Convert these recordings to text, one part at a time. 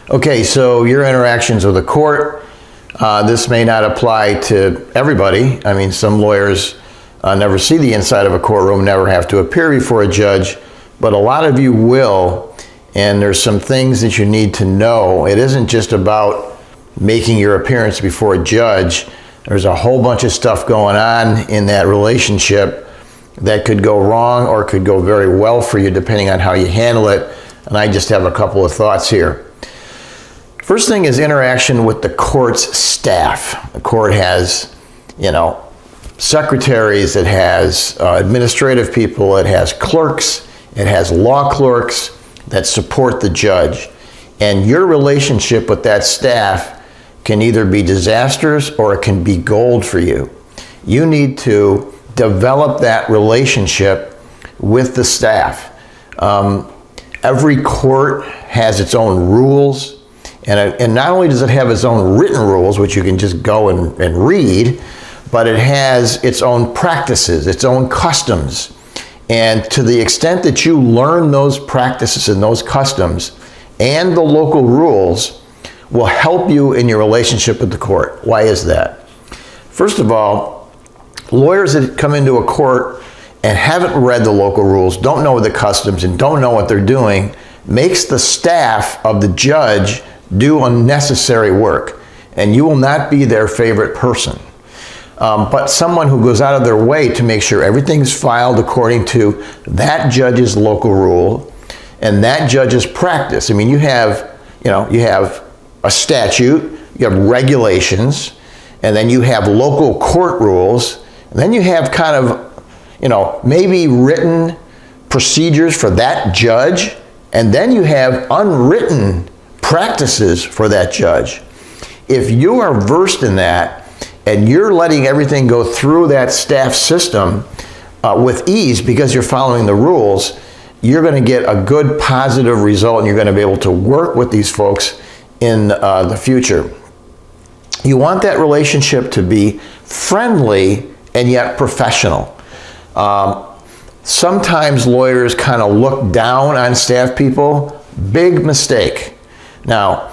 Okay, so your interactions with the court, this may not apply to everybody. I mean, some lawyers never see the inside of a courtroom, never have to appear before a judge, but a lot of you will, and there's some things that you need to know. It isn't just about making your appearance before a judge. There's a whole bunch of stuff going on in that relationship that could go wrong or could go very well for you depending on how you handle it, and I just have a couple of thoughts here. First thing is interaction with the court's staff. The court has, secretaries, it has administrative people, it has clerks, it has law clerks that support the judge. And your relationship with that staff can either be disastrous or it can be gold for you. You need to develop that relationship with the staff. Every court has its own rules. And not only does it have its own written rules, which you can just go and read, but it has its own practices, its own customs. And to the extent that you learn those practices and those customs and the local rules will help you in your relationship with the court. Why is that? First of all, lawyers that come into a court and haven't read the local rules, don't know the customs, and don't know what they're doing, makes the staff of the judge do unnecessary work, and you will not be their favorite person. But someone who goes out of their way to make sure everything's filed according to that judge's local rule and that judge's practice. I mean, you have a statute, you have regulations, and then you have local court rules, and then you have kind of, maybe written procedures for that judge, and then you have unwritten practices for that judge. If you are versed in that and you're letting everything go through that staff system with ease because you're following the rules, you're going to get a good positive result and you're going to be able to work with these folks in the future. You want that relationship to be friendly and yet professional. Sometimes lawyers kind of look down on staff people. Big mistake. Now,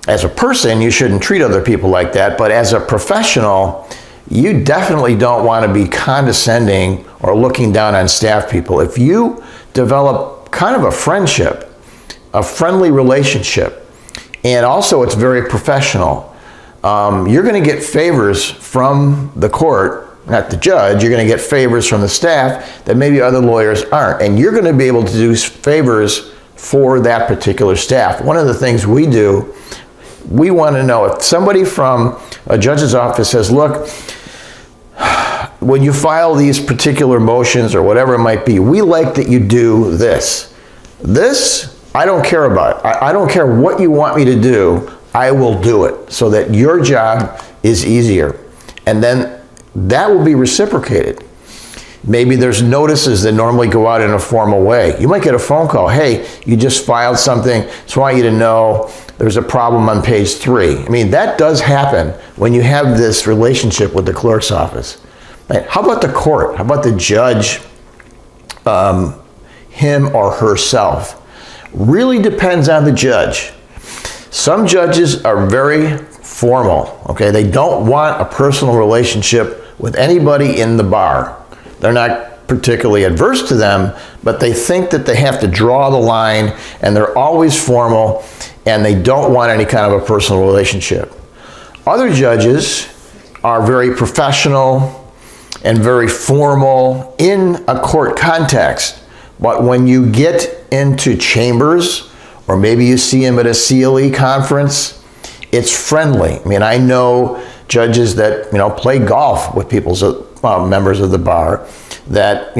as a person, you shouldn't treat other people like that, but as a professional, you definitely don't want to be condescending or looking down on staff people. If you develop kind of a friendship, a friendly relationship, and also it's very professional, you're going to get favors from the court, not the judge. You're going to get favors from the staff that maybe other lawyers aren't, and you're going to be able to do favors for that particular staff. One of the things we do, we want to know if somebody from a judge's office says, look, when you file these particular motions or whatever it might be, we like that you do this. This, I don't care about. I don't care what you want me to do, I will do it so that your job is easier. And then that will be reciprocated. Maybe there's notices that normally go out in a formal way. You might get a phone call. Hey, you just filed something, so I want you to know there's a problem on page 3. I mean, that does happen when you have this relationship with the clerk's office. How about the court? How about the judge, him or herself? Really depends on the judge. Some judges are very formal, okay? They don't want a personal relationship with anybody in the bar. They're not particularly adverse to them, but they think that they have to draw the line, and they're always formal, and they don't want any kind of a personal relationship. Other judges are very professional and very formal in a court context, but when you get into chambers, or maybe you see them at a CLE conference, it's friendly. I mean, I know judges that play golf with people's members of the bar, that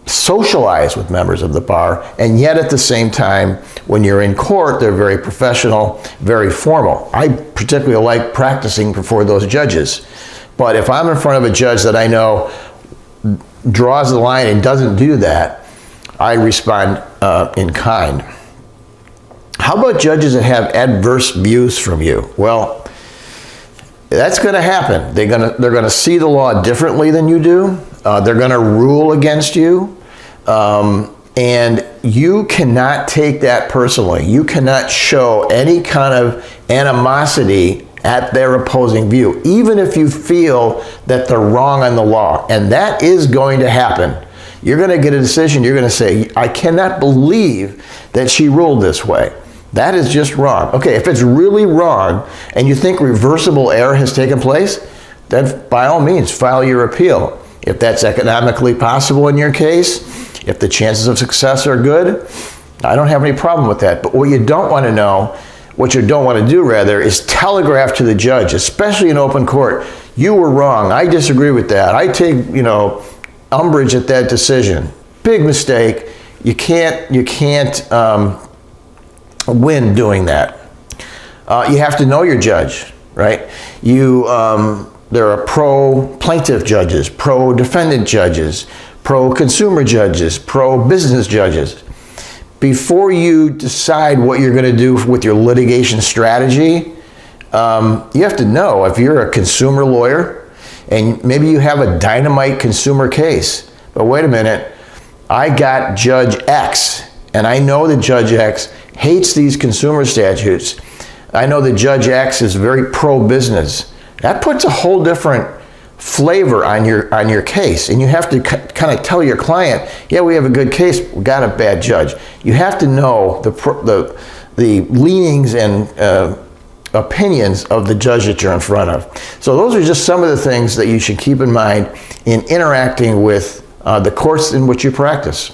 socialize with members of the bar, and yet at the same time, when you're in court, they're very professional, very formal. I particularly like practicing before those judges. But if I'm in front of a judge that I know draws the line and doesn't do that, I respond in kind. How about judges that have adverse views from you? Well, that's going to happen. They're going to see the law differently than you do. They're going to rule against you. And you cannot take that personally. You cannot show any kind of animosity at their opposing view, even if you feel that they're wrong on the law. And that is going to happen. You're going to get a decision. You're going to say, I cannot believe that she ruled this way. That is just wrong. Okay, if it's really wrong and you think reversible error has taken place, then by all means, file your appeal. If that's economically possible in your case, if the chances of success are good, I don't have any problem with that. But what you don't want to know, what you don't want to do rather, is telegraph to the judge, especially in open court, you were wrong, I disagree with that, I take, umbrage at that decision. Big mistake. You can't win doing that. You have to know your judge, right? There are pro-plaintiff judges, pro-defendant judges, pro-consumer judges, pro-business judges. Before you decide what you're going to do with your litigation strategy, you have to know if you're a consumer lawyer and maybe you have a dynamite consumer case. But wait a minute, I got Judge X, and I know that Judge X hates these consumer statutes. I know that Judge X is very pro-business. That puts a whole different flavor on your case, and you have to kind of tell your client, yeah, we have a good case, we got a bad judge. You have to know the leanings and opinions of the judge that you're in front of. So those are just some of the things that you should keep in mind in interacting with the courts in which you practice.